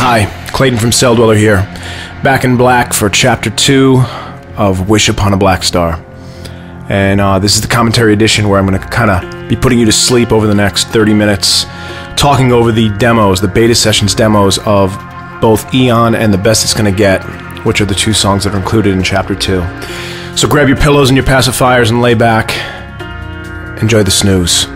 Hi, Klayton from Celldweller here, back in black for Chapter 2 of Wish Upon a Blackstar. And this is the commentary edition where I'm going to kind of be putting you to sleep over the next 30 minutes, talking over the demos, the beta sessions demos of both Eon and The Best It's Gonna Get, which are the two songs that are included in Chapter 2. So grab your pillows and your pacifiers and lay back. Enjoy the snooze.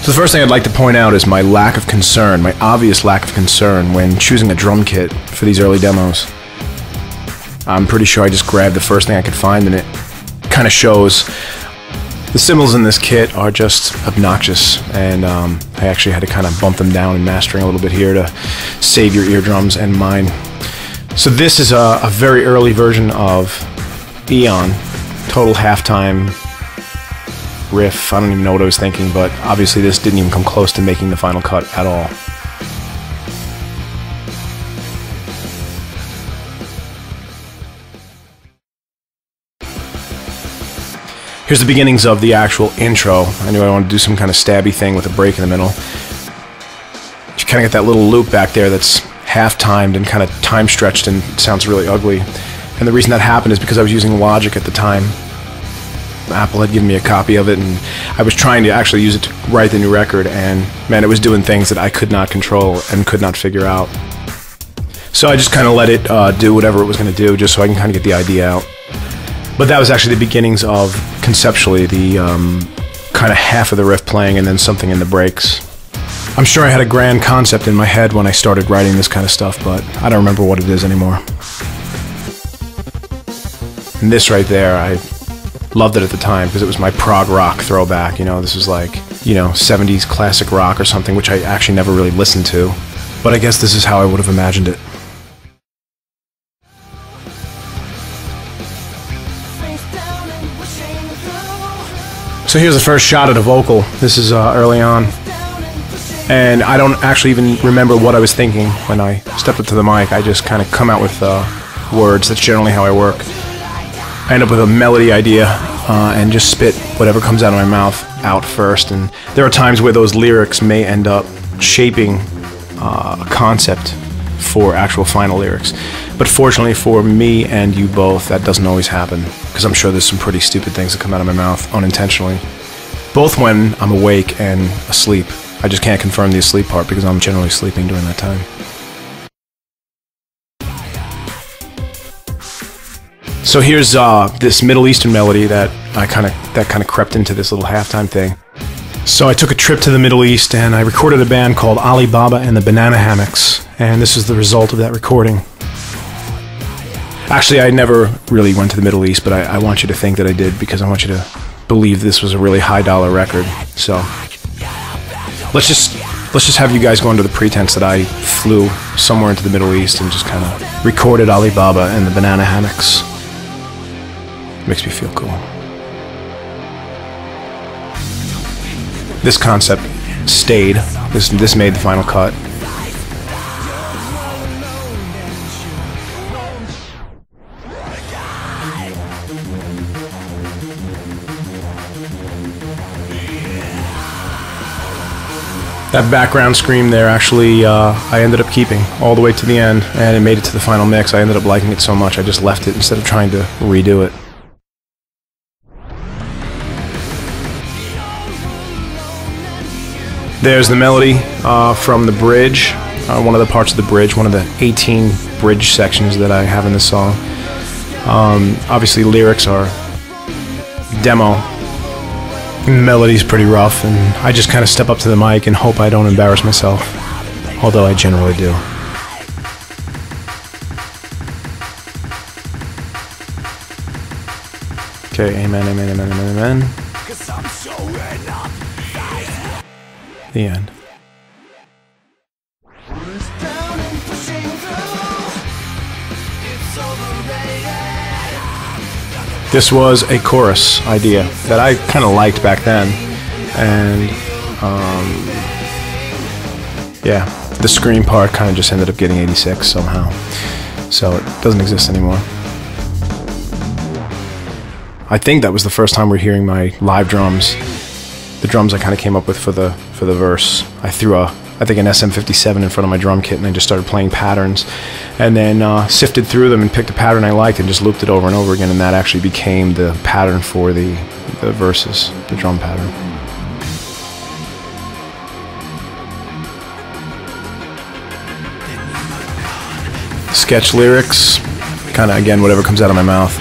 So the first thing I'd like to point out is my lack of concern, my obvious lack of concern when choosing a drum kit for these early demos. I'm pretty sure I just grabbed the first thing I could find, and it kind of shows. The cymbals in this kit are just obnoxious, and I actually had to kind of bump them down in mastering a little bit here to save your eardrums and mine. So this is a very early version of Eon, total halftime riff. I don't even know what I was thinking, but obviously this didn't even come close to making the final cut at all. Here's the beginnings of the actual intro. I knew I wanted to do some kind of stabby thing with a break in the middle. You kind of get that little loop back there that's half-timed and kind of time-stretched and sounds really ugly. And the reason that happened is because I was using Logic at the time. Apple had given me a copy of it, and I was trying to actually use it to write the new record, and man, it was doing things that I could not control and could not figure out. So I just kind of let it do whatever it was going to do, just so I can kind of get the idea out. But that was actually the beginnings of, conceptually, the kind of half of the riff playing and then something in the breaks. I'm sure I had a grand concept in my head when I started writing this kind of stuff, but I don't remember what it is anymore. And this right there, I loved it at the time because it was my prog rock throwback. You know, this was like, you know, 70s classic rock or something, which I actually never really listened to. But I guess this is how I would have imagined it. So here's the first shot at a vocal. This is early on. And I don't actually even remember what I was thinking when I stepped up to the mic. I just kind of come out with words. That's generally how I work. I end up with a melody idea and just spit whatever comes out of my mouth out first. And there are times where those lyrics may end up shaping a concept for actual final lyrics. But fortunately for me and you both, that doesn't always happen, because I'm sure there's some pretty stupid things that come out of my mouth unintentionally. Both when I'm awake and asleep. I just can't confirm the asleep part because I'm generally sleeping during that time. So here's this Middle Eastern melody that kind of crept into this little halftime thing. So I took a trip to the Middle East and I recorded a band called Alibaba and the Banana Hammocks, and this is the result of that recording. Actually, I never really went to the Middle East, but I want you to think that I did because I want you to believe this was a really high-dollar record. So let's just have you guys go under the pretense that I flew somewhere into the Middle East and just kind of recorded Alibaba and the Banana Hammocks. Makes me feel cool. This concept stayed. This made the final cut. That background scream there, actually, I ended up keeping all the way to the end, and it made it to the final mix. I ended up liking it so much, I just left it instead of trying to redo it. There's the melody from the bridge, one of the parts of the bridge, one of the 18 bridge sections that I have in this song. Obviously, lyrics are demo. Melody's pretty rough, and I just kind of step up to the mic and hope I don't embarrass myself, although I generally do. Okay, amen, amen, amen, amen, amen. The end. This was a chorus idea that I kind of liked back then, and yeah, the scream part kind of just ended up getting 86 somehow, so it doesn't exist anymore. I think that was the first time we're hearing my live drums. The drums I kind of came up with for the verse. I threw a I think, an SM57 in front of my drum kit, and I just started playing patterns, and then sifted through them and picked a pattern I liked and just looped it over and over again, and that actually became the pattern for the verses, the drum pattern. Sketch lyrics, kind of, again, whatever comes out of my mouth.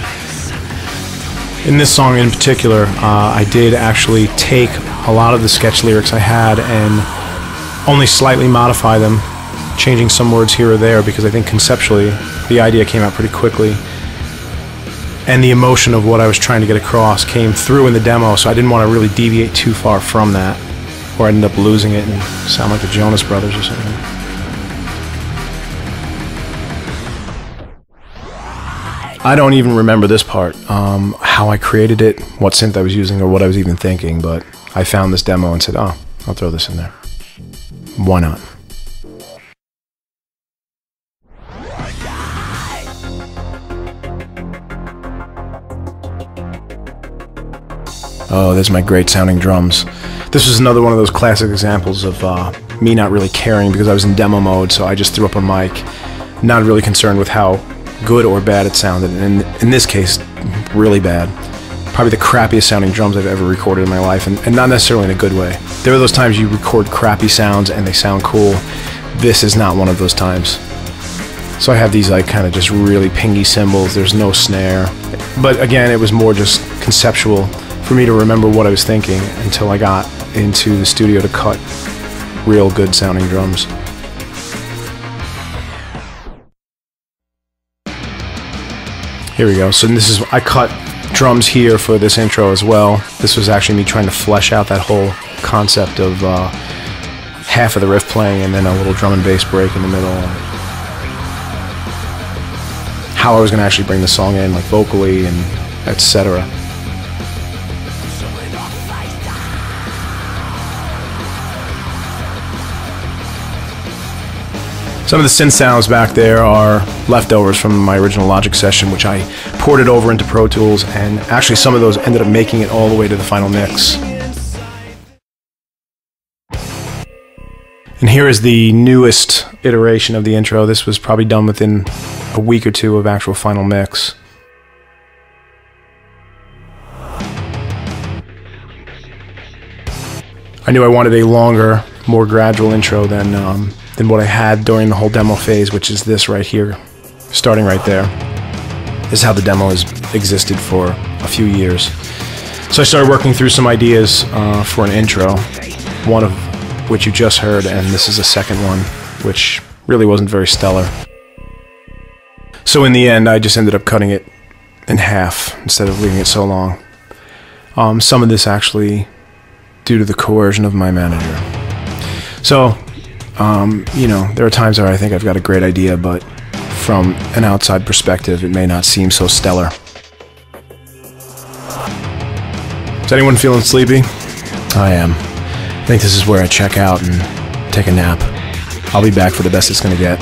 In this song in particular, I did actually take a lot of the sketch lyrics I had and only slightly modify them, changing some words here or there, because I think conceptually the idea came out pretty quickly, and the emotion of what I was trying to get across came through in the demo, so I didn't want to really deviate too far from that, or I'd end up losing it and sound like the Jonas Brothers or something. I don't even remember this part, how I created it, what synth I was using, or what I was even thinking, but I found this demo and said, oh, I'll throw this in there. Why not? Oh, there's my great sounding drums. This was another one of those classic examples of me not really caring, because I was in demo mode, so I just threw up a mic, not really concerned with how good or bad it sounded, and in this case, really bad. Probably the crappiest sounding drums I've ever recorded in my life, and not necessarily in a good way. There are those times you record crappy sounds and they sound cool. This is not one of those times. So I have these like kind of just really pingy cymbals, there's no snare, but again, it was more just conceptual for me to remember what I was thinking until I got into the studio to cut real good sounding drums. Here we go. So this is, I cut drums here for this intro as well. This was actually me trying to flesh out that whole concept of half of the riff playing and then a little drum and bass break in the middle. How I was going to actually bring the song in, like vocally and etc. Some of the synth sounds back there are leftovers from my original Logic session, which I ported over into Pro Tools, and actually some of those ended up making it all the way to the final mix. And here is the newest iteration of the intro. This was probably done within a week or two of actual final mix. I knew I wanted a longer, more gradual intro than what I had during the whole demo phase, which is this right here, starting right there. This is how the demo has existed for a few years. So I started working through some ideas for an intro, one of which you just heard, and this is the second one, which really wasn't very stellar. So in the end, I just ended up cutting it in half instead of leaving it so long. Some of this actually due to the coercion of my manager. So, you know, there are times where I think I've got a great idea, but from an outside perspective, it may not seem so stellar. Is anyone feeling sleepy? I am. I think this is where I check out and take a nap. I'll be back for the best it's gonna get.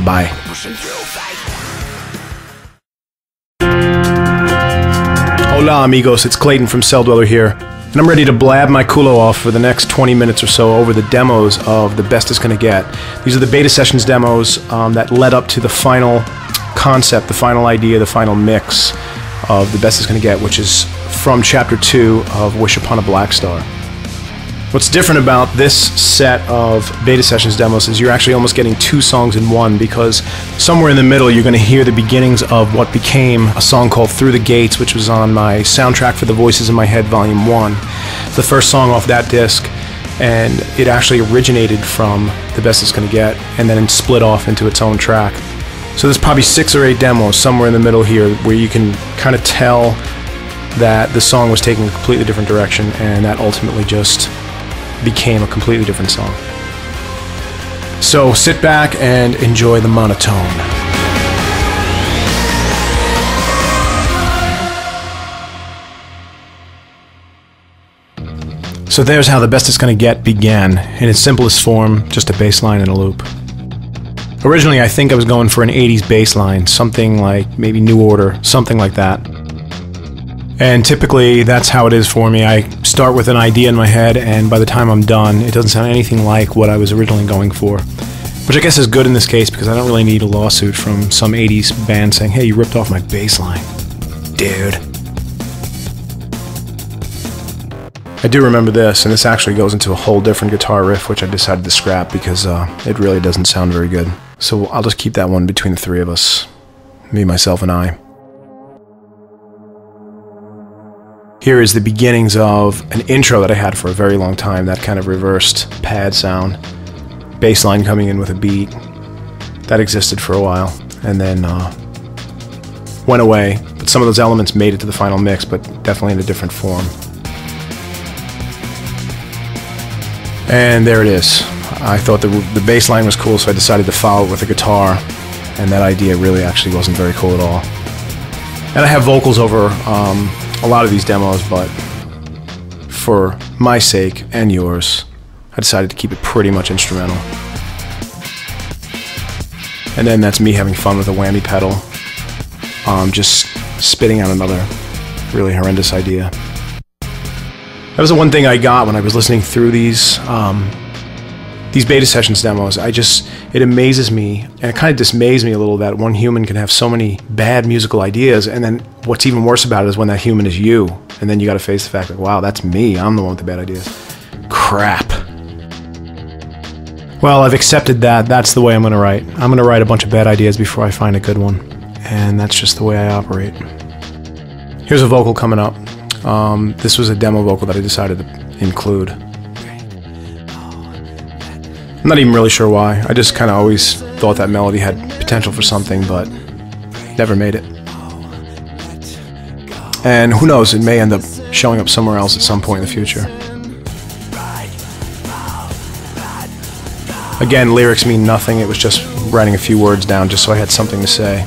Bye. Hola amigos, it's Klayton from Celldweller here. And I'm ready to blab my culo off for the next 20 minutes or so over the demos of The Best It's Gonna Get. These are the beta sessions demos that led up to the final concept, the final idea, the final mix of The Best It's Gonna Get, which is from Chapter 2 of Wish Upon a Blackstar. What's different about this set of beta sessions demos is you're actually almost getting two songs in one, because somewhere in the middle you're going to hear the beginnings of what became a song called Through the Gates, which was on my Soundtrack for the Voices in My Head Volume 1. It's the first song off that disc, and it actually originated from The Best It's Gonna Get and then split off into its own track. So there's probably 6 or 8 demos somewhere in the middle here where you can kind of tell that the song was taking a completely different direction, and that ultimately just became a completely different song. So sit back and enjoy the monotone. So there's how The Best It's Gonna Get began, in its simplest form, just a bass line and a loop. Originally I think I was going for an 80s bass line, something like maybe New Order, something like that. And typically that's how it is for me. I start with an idea in my head, and by the time I'm done, it doesn't sound anything like what I was originally going for. Which I guess is good in this case, because I don't really need a lawsuit from some 80s band saying, hey, you ripped off my bass line, dude. I do remember this, and this actually goes into a whole different guitar riff, which I decided to scrap because it really doesn't sound very good. So I'll just keep that one between the three of us, me, myself, and I. Here is the beginnings of an intro that I had for a very long time, that kind of reversed pad sound. Bass line coming in with a beat. That existed for a while, and then went away. But some of those elements made it to the final mix, but definitely in a different form. And there it is. I thought the bass line was cool, so I decided to follow it with a guitar, and that idea really actually wasn't very cool at all. And I have vocals over a lot of these demos, but for my sake and yours, I decided to keep it pretty much instrumental. And then that's me having fun with a whammy pedal, just spitting out another really horrendous idea. That was the one thing I got when I was listening through these beta sessions demos. It amazes me, and it kind of dismays me a little that one human can have so many bad musical ideas, and then what's even worse about it is when that human is you, and then you got to face the fact that, wow, that's me, I'm the one with the bad ideas. Crap. Well, I've accepted that. That's the way I'm going to write. I'm going to write a bunch of bad ideas before I find a good one, and that's just the way I operate. Here's a vocal coming up. This was a demo vocal that I decided to include. I'm not even really sure why. I just kind of always thought that melody had potential for something, but never made it. And who knows, it may end up showing up somewhere else at some point in the future. Again, lyrics mean nothing. It was just writing a few words down just so I had something to say.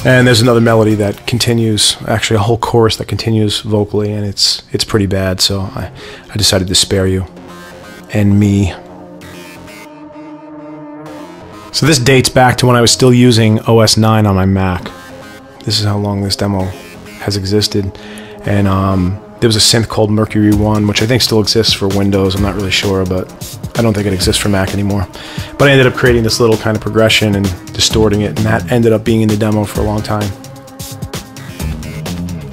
And there's another melody that continues, actually a whole chorus that continues vocally, and it's pretty bad, so I decided to spare you and me. So this dates back to when I was still using OS 9 on my Mac. This is how long this demo has existed. And there was a synth called Mercury 1, which I think still exists for Windows. I'm not really sure, but I don't think it exists for Mac anymore. But I ended up creating this little kind of progression and distorting it, and that ended up being in the demo for a long time.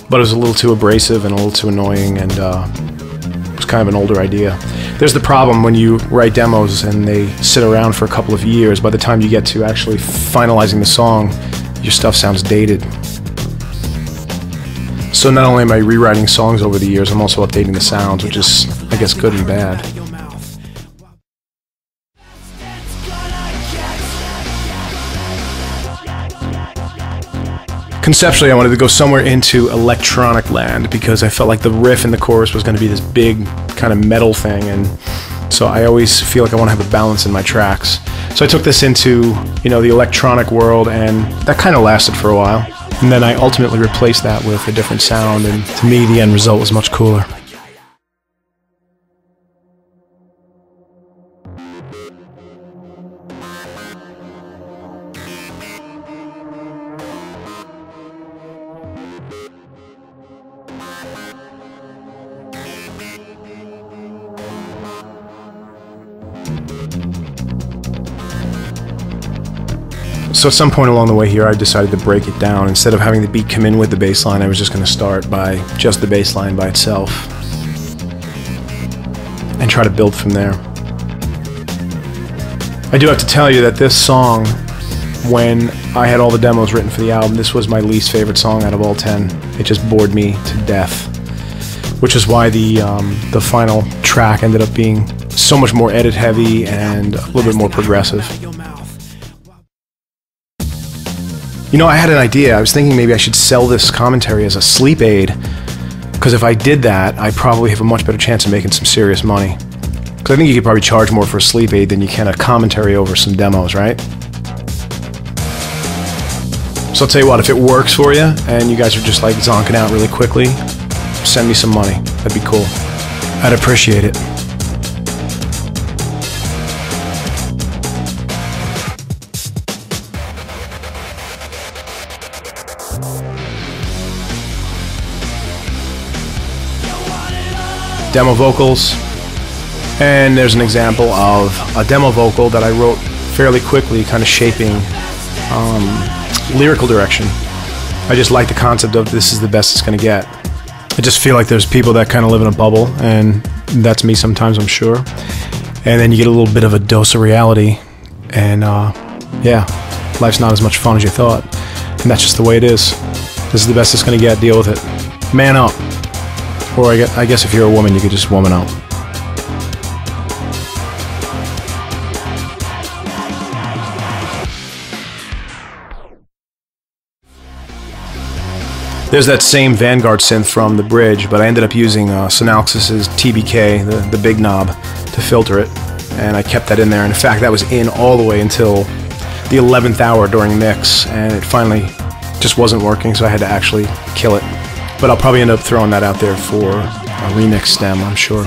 But it was a little too abrasive and a little too annoying, and it was kind of an older idea. There's the problem when you write demos and they sit around for a couple of years. By the time you get to actually finalizing the song, your stuff sounds dated. So not only am I rewriting songs over the years, I'm also updating the sounds, which is, I guess, good and bad. Conceptually, I wanted to go somewhere into electronic land because I felt like the riff in the chorus was going to be this big kind of metal thing, and so I always feel like I want to have a balance in my tracks. So I took this into, you know, the electronic world, and that kind of lasted for a while. And then I ultimately replaced that with a different sound, and to me the end result was much cooler. So at some point along the way here, I decided to break it down. Instead of having the beat come in with the bass line, I was just going to start by just the bass line by itself and try to build from there. I do have to tell you that this song, when I had all the demos written for the album, this was my least favorite song out of all 10. It just bored me to death, which is why the final track ended up being so much more edit heavy and a little bit more progressive. You know, I had an idea. I was thinking maybe I should sell this commentary as a sleep aid, because if I did that, I'd probably have a much better chance of making some serious money. Because I think you could probably charge more for a sleep aid than you can a commentary over some demos, right? So I'll tell you what, if it works for you, and you guys are just like zonking out really quickly, send me some money. That'd be cool. I'd appreciate it. Demo vocals, and there's an example of a demo vocal that I wrote fairly quickly, kind of shaping lyrical direction. I just like the concept of this is the best it's going to get. I just feel like there's people that kind of live in a bubble, and that's me sometimes, I'm sure. And then you get a little bit of a dose of reality, and yeah, life's not as much fun as you thought, and that's just the way it is. This is the best it's going to get, deal with it. Man up. Or I guess if you're a woman, you could just woman up. There's that same Vanguard synth from the bridge, but I ended up using Synalxis's TBK, the big knob, to filter it, and I kept that in there. And in fact, that was in all the way until the 11th hour during mix, and it finally just wasn't working, so I had to actually kill it. But I'll probably end up throwing that out there for a remix stem, I'm sure.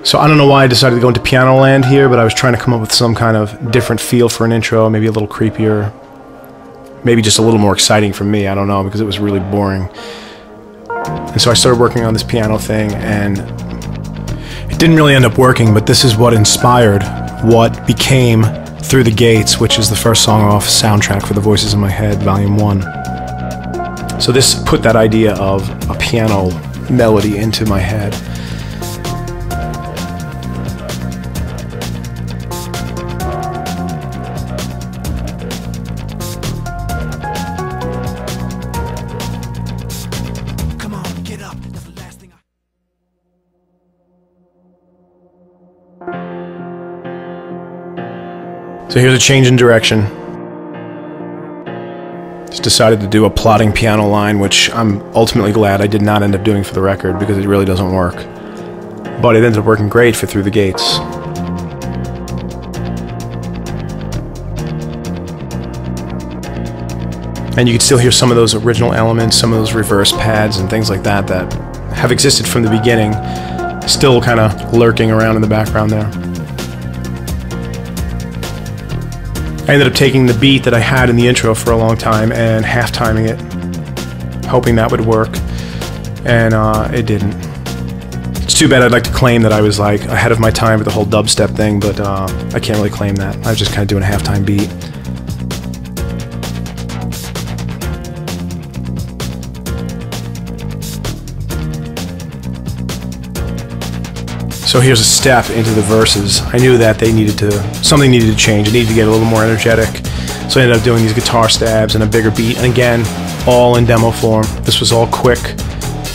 So I don't know why I decided to go into piano land here, but I was trying to come up with some kind of different feel for an intro, maybe a little creepier, maybe just a little more exciting for me, I don't know, because it was really boring. And so I started working on this piano thing, and it didn't really end up working, but this is what inspired what became Through the Gates, which is the first song off Soundtrack for the Voices in My Head, Volume 1. So this put that idea of a piano melody into my head. So here's a change in direction. Just decided to do a plodding piano line, which I'm ultimately glad I did not end up doing for the record because it really doesn't work. But it ended up working great for Through the Gates. And you can still hear some of those original elements, some of those reverse pads and things like that that have existed from the beginning, still kind of lurking around in the background there. I ended up taking the beat that I had in the intro for a long time and half-timing it, hoping that would work, and it didn't. It's too bad. I'd like to claim that I was like ahead of my time with the whole dubstep thing, but I can't really claim that. I was just kind of doing a half-time beat. So here's a step into the verses. I knew that something needed to change. It needed to get a little more energetic. So I ended up doing these guitar stabs and a bigger beat. And again, all in demo form. This was all quick,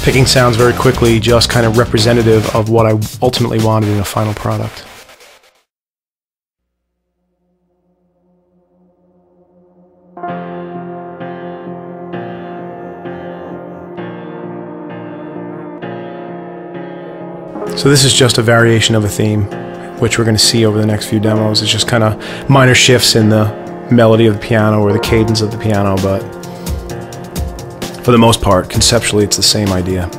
picking sounds very quickly, just kind of representative of what I ultimately wanted in a final product. So this is just a variation of a theme, which we're going to see over the next few demos. It's just kind of minor shifts in the melody of the piano or the cadence of the piano, but for the most part, conceptually, it's the same idea.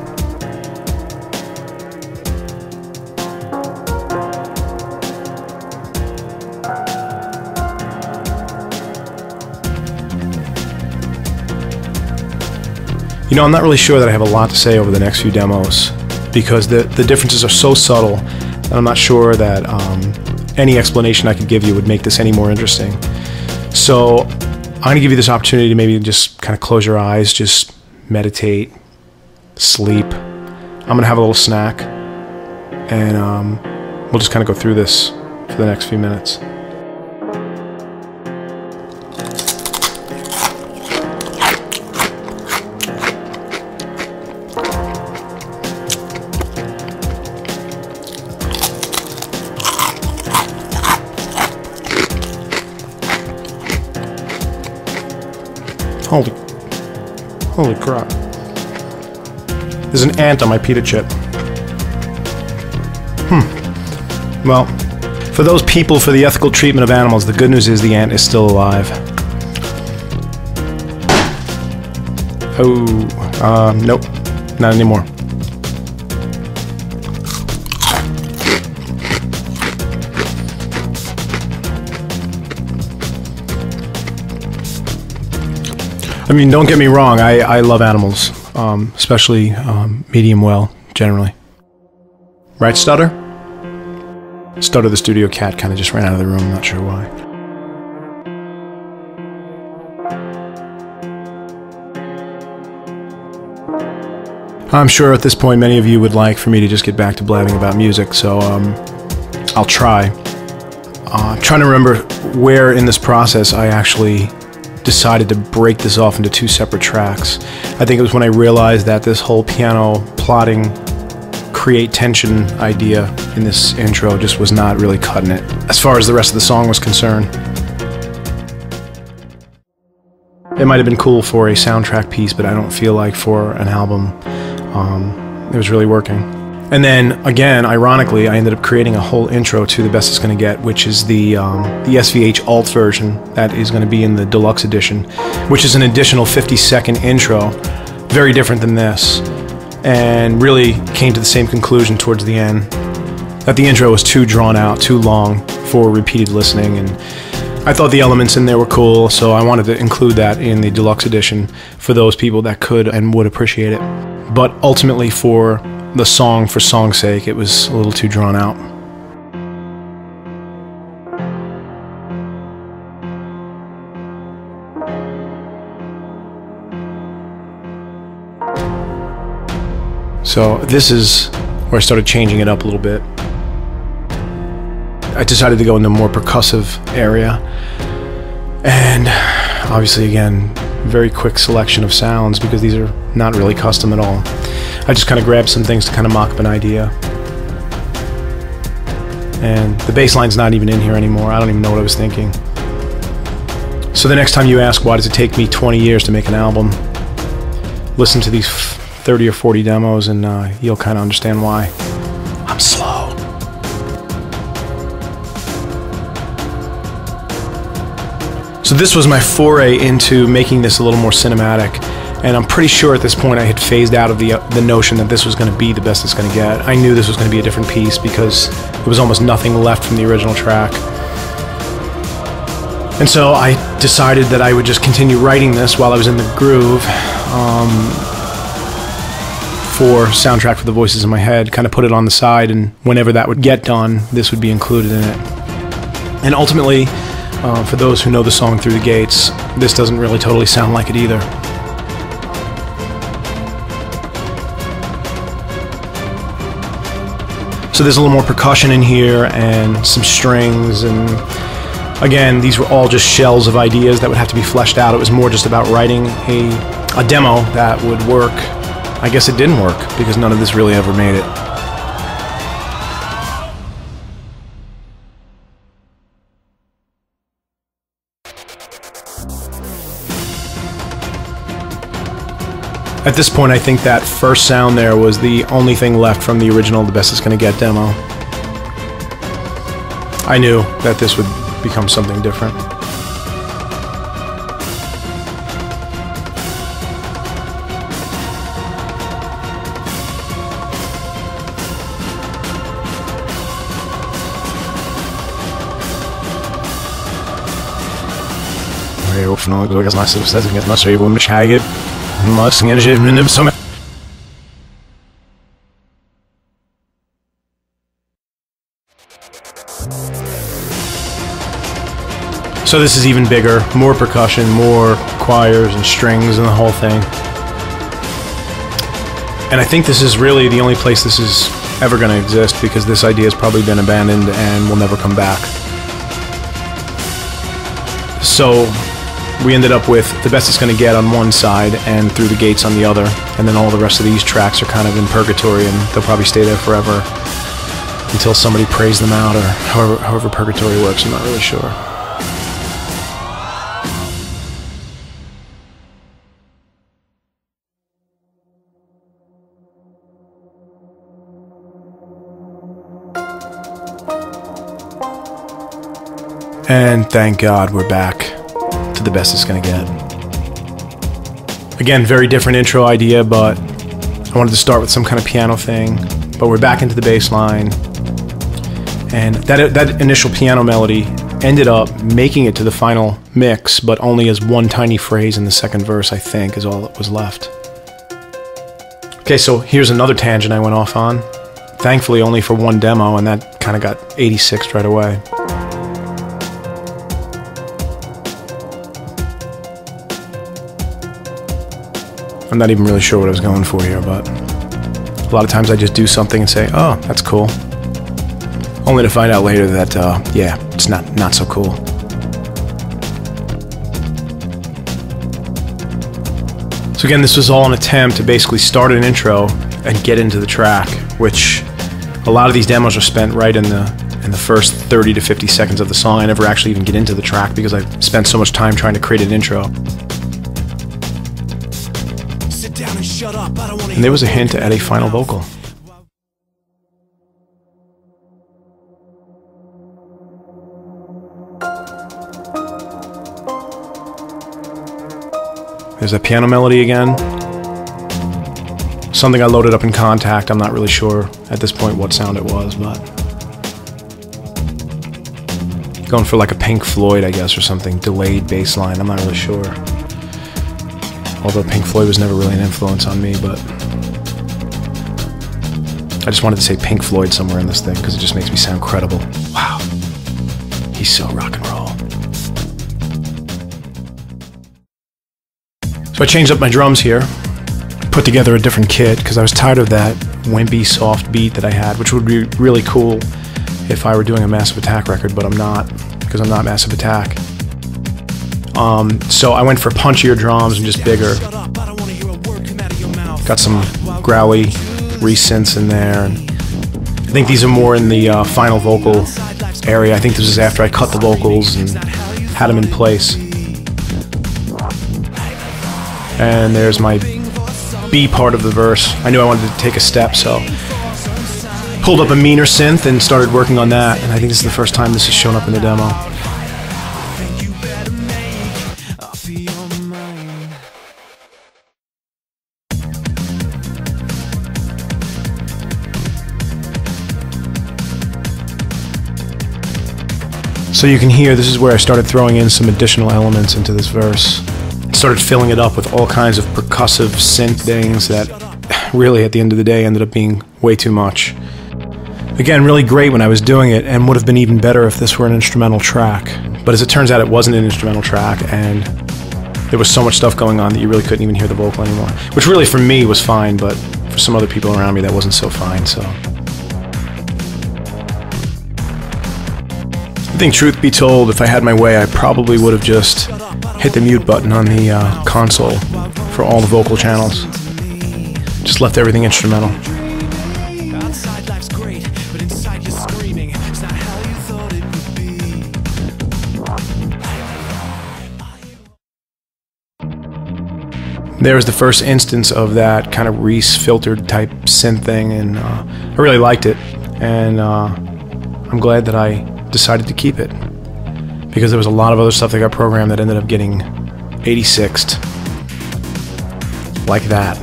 You know, I'm not really sure that I have a lot to say over the next few demos, because the differences are so subtle that I'm not sure that any explanation I could give you would make this any more interesting. So I'm going to give you this opportunity to maybe just kind of close your eyes, just meditate, sleep. I'm going to have a little snack, and we'll just kind of go through this for the next few minutes. Holy crap. There's an ant on my pita chip. Well, for those people for the ethical treatment of animals, the good news is the ant is still alive. Oh, nope, not anymore. I mean, don't get me wrong, I love animals, especially medium well, generally. Right, Stutter? Stutter the studio cat kind of just ran out of the room, I'm not sure why. I'm sure at this point many of you would like for me to just get back to blabbing about music, so I'll try. I'm trying to remember where in this process I actually decided to break this off into two separate tracks. I think it was when I realized that this whole piano plotting, create tension idea in this intro just was not really cutting it, as far as the rest of the song was concerned. It might have been cool for a soundtrack piece, but I don't feel like for an album it was really working. And then again, ironically, I ended up creating a whole intro to The Best It's Gonna Get, which is the SVH alt version that is going to be in the Deluxe edition, which is an additional 50-second intro, very different than this, and really came to the same conclusion towards the end, that the intro was too drawn out, too long for repeated listening, and I thought the elements in there were cool, so I wanted to include that in the Deluxe edition for those people that could and would appreciate it. But ultimately, for the song, for song's sake, it was a little too drawn out. So this is where I started changing it up a little bit. I decided to go into a more percussive area, and obviously again, very quick selection of sounds because these are not really custom at all. I just kind of grabbed some things to kind of mock up an idea. And the bass line's not even in here anymore. I don't even know what I was thinking. So the next time you ask, why does it take me 20 years to make an album? Listen to these 30 or 40 demos and you'll kind of understand why. I'm slow. So this was my foray into making this a little more cinematic. And I'm pretty sure at this point I had phased out of the notion that this was going to be The Best It's Going to Get. I knew this was going to be a different piece because there was almost nothing left from the original track. And so I decided that I would just continue writing this while I was in the groove for soundtrack for the voices in my head, kind of put it on the side, and whenever that would get done, this would be included in it. And ultimately, for those who know the song Through the Gates, this doesn't really totally sound like it either. So there's a little more percussion in here and some strings, and again, these were all just shells of ideas that would have to be fleshed out. It was more just about writing a demo that would work. I guess it didn't work because none of this really ever made it. At this point, I think that first sound there was the only thing left from the original The Best It's Gonna Get demo. I knew that this would become something different. So this is even bigger, more percussion, more choirs and strings and the whole thing. And I think this is really the only place this is ever going to exist because this idea has probably been abandoned and will never come back. So we ended up with The Best It's Gonna Get on one side and Through the Gates on the other, and then all the rest of these tracks are kind of in purgatory and they'll probably stay there forever until somebody prays them out, or however purgatory works, I'm not really sure. And thank God we're back to The Best It's Gonna Get. Again, very different intro idea, but I wanted to start with some kind of piano thing. But we're back into the bass line. And that initial piano melody ended up making it to the final mix, but only as one tiny phrase in the second verse, I think, is all that was left. Okay, so here's another tangent I went off on. Thankfully only for one demo, and that kind of got 86'd right away. I'm not even really sure what I was going for here, but a lot of times I just do something and say, oh, that's cool. Only to find out later that, yeah, it's not so cool. So again, this was all an attempt to basically start an intro and get into the track, which a lot of these demos are spent right in the first 30 to 50 seconds of the song. I never actually even get into the track because I spent so much time trying to create an intro. And there was a hint at a final vocal. There's a piano melody again. Something I loaded up in Contact. I'm not really sure at this point what sound it was, but going for like a Pink Floyd, I guess, or something. Delayed bass line. I'm not really sure. Although Pink Floyd was never really an influence on me, but I just wanted to say Pink Floyd somewhere in this thing because it just makes me sound credible. Wow. He's so rock and roll. So I changed up my drums here, put together a different kit because I was tired of that wimpy soft beat that I had, which would be really cool if I were doing a Massive Attack record, but I'm not, because I'm not Massive Attack. So I went for punchier drums and just bigger. Got some growly re-synths in there. And I think these are more in the final vocal area. I think this is after I cut the vocals and had them in place. And there's my B part of the verse. I knew I wanted to take a step, so pulled up a meaner synth and started working on that. And I think this is the first time this has shown up in the demo. So you can hear this is where I started throwing in some additional elements into this verse. Started filling it up with all kinds of percussive synth things that really at the end of the day ended up being way too much. Again, really great when I was doing it, and would have been even better if this were an instrumental track. But as it turns out, it wasn't an instrumental track, and there was so much stuff going on that you really couldn't even hear the vocal anymore. Which really for me was fine, but for some other people around me that wasn't so fine, so. I think truth be told, if I had my way, I probably would have just hit the mute button on the console for all the vocal channels. Just left everything instrumental. There was the first instance of that kind of Reese filtered type synth thing, and I really liked it, and I'm glad that I decided to keep it, because there was a lot of other stuff that got programmed that ended up getting 86'd like that.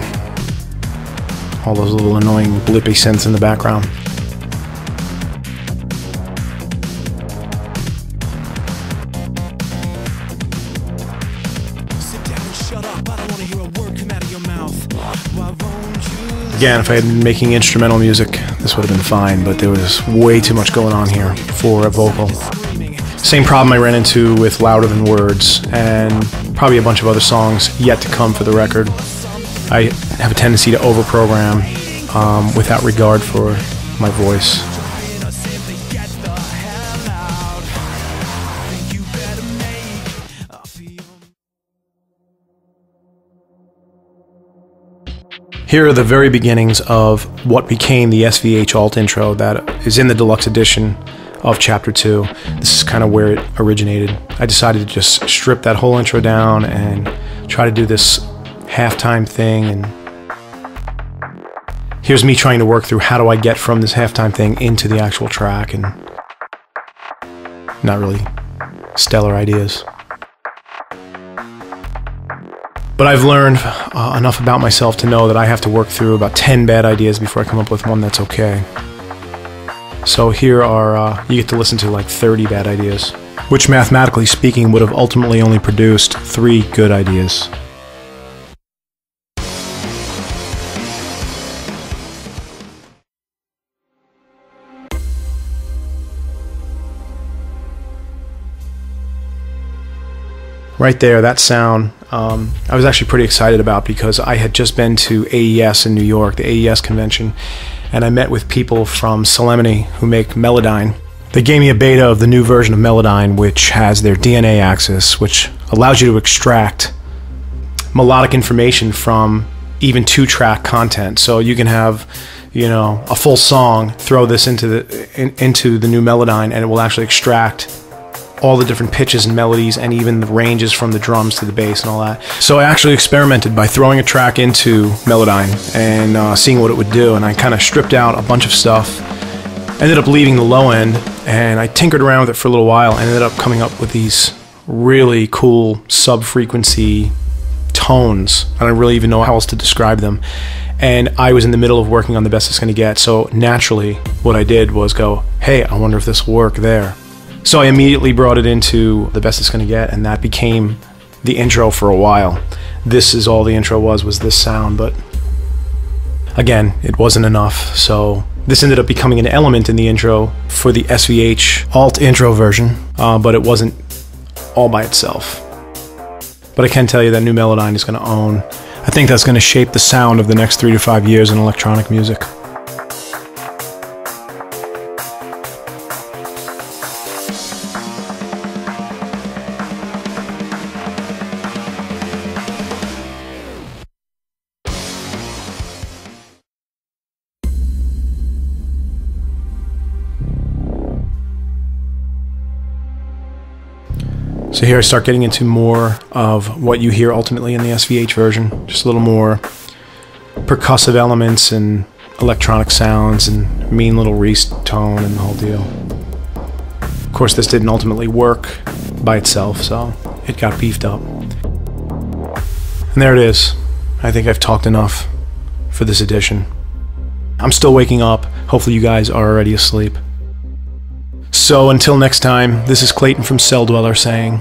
All those little annoying blippy synths in the background. Again, if I had been making instrumental music, this would have been fine, but there was way too much going on here for a vocal. Same problem I ran into with Louder Than Words, and probably a bunch of other songs yet to come for the record. I have a tendency to overprogram without regard for my voice. Here are the very beginnings of what became the SVH alt intro that is in the deluxe edition of Chapter 2. This is kind of where it originated. I decided to just strip that whole intro down and try to do this halftime thing. And here's me trying to work through how do I get from this halftime thing into the actual track, and not really stellar ideas. But I've learned enough about myself to know that I have to work through about 10 bad ideas before I come up with one that's okay. So here are, you get to listen to like 30 bad ideas, which mathematically speaking would have ultimately only produced 3 good ideas. Right there, that sound, I was actually pretty excited about because I had just been to AES in New York, the AES convention, and I met with people from Solemnity who make Melodyne. They gave me a beta of the new version of Melodyne, which has their DNA axis, which allows you to extract melodic information from even 2-track content. So you can have, you know, a full song, throw this into the new Melodyne, and it will actually extract all the different pitches and melodies and even the ranges from the drums to the bass and all that. So I actually experimented by throwing a track into Melodyne and seeing what it would do, and I kind of stripped out a bunch of stuff, ended up leaving the low end, and I tinkered around with it for a little while and ended up coming up with these really cool sub-frequency tones. I don't really even know how else to describe them. And I was in the middle of working on The Best It's Gonna Get, so naturally what I did was go, hey, I wonder if this will work there. So I immediately brought it into The Best It's Gonna Get, and that became the intro for a while. This is all the intro was this sound, but again, it wasn't enough. So this ended up becoming an element in the intro for the SVH alt intro version, but it wasn't all by itself. But I can tell you that new Melodyne is gonna own. I think that's gonna shape the sound of the next 3 to 5 years in electronic music. So here I start getting into more of what you hear ultimately in the SVH version. Just a little more percussive elements and electronic sounds and mean little Reese tone and the whole deal. Of course, this didn't ultimately work by itself, so it got beefed up. And there it is. I think I've talked enough for this edition. I'm still waking up. Hopefully you guys are already asleep. So until next time, this is Klayton from Celldweller saying,